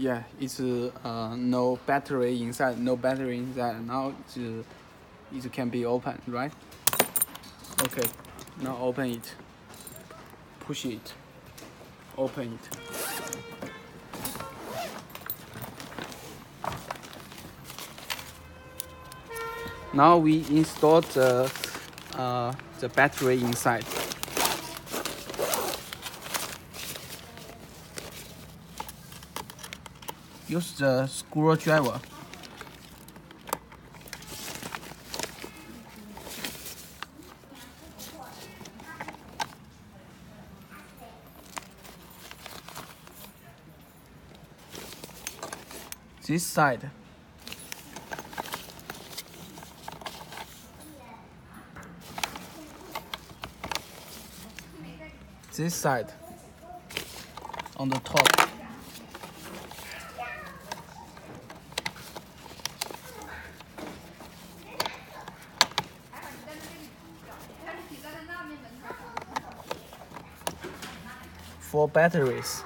Yeah, it's no battery inside. No battery inside. Now it can be open, right? Okay, now open it. Push it. Open it. Now we install the battery inside. Use the screwdriver. This side. This side. On the top. For batteries.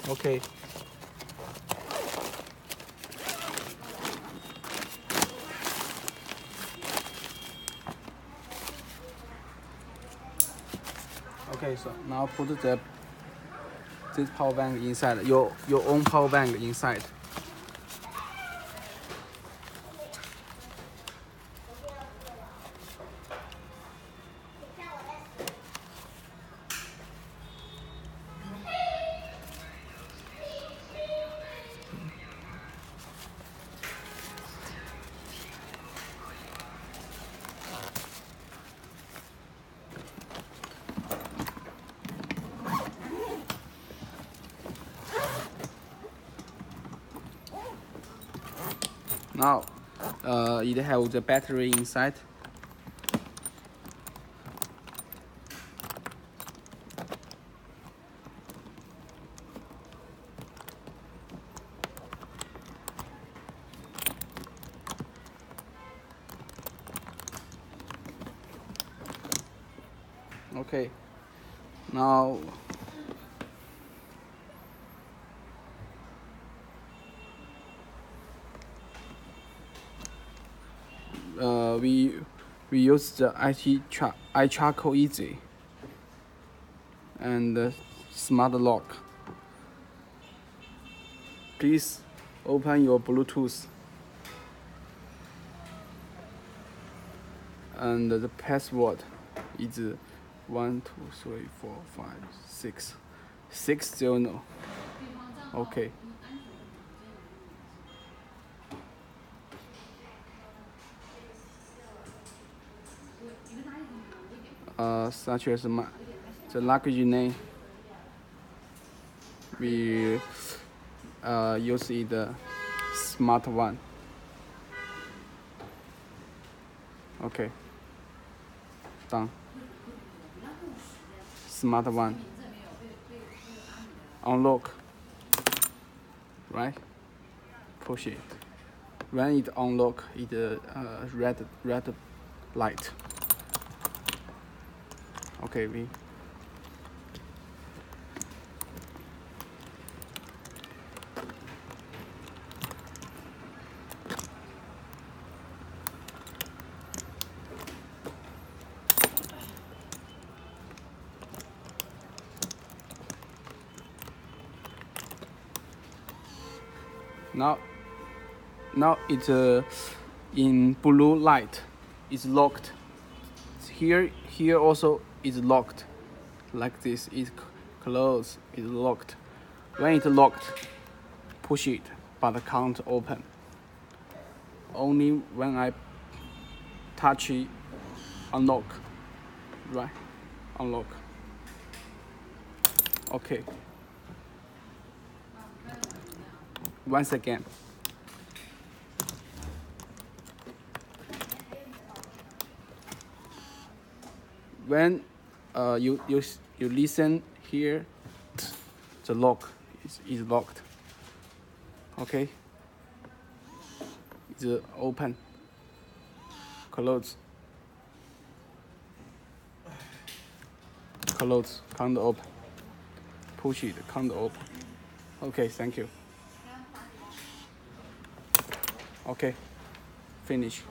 Okay. Okay, so now put this power bank inside. Your own power bank inside. Now, it has the battery inside. Okay. Now. We use the iCharcoal Easy and smart lock. Please open your Bluetooth and the password is 1 2 3 4 5 6 6 0. Okay. Such as the luggage name. We use it smart one. Okay. Done. Smart one. Unlock. Right? Push it. When it unlock, it red light. Okay, we. Now it's in blue light. It's locked. Here also is locked. Like this, it's closed. It's locked. When it's locked, push it, but can't open. Only when I touch it, unlock. Right? Unlock. Okay. Once again. When you listen here, the lock is locked. Okay. It's open. Close. Close. Can't open. Push it. Can't open. Okay. Thank you. Okay. Finish.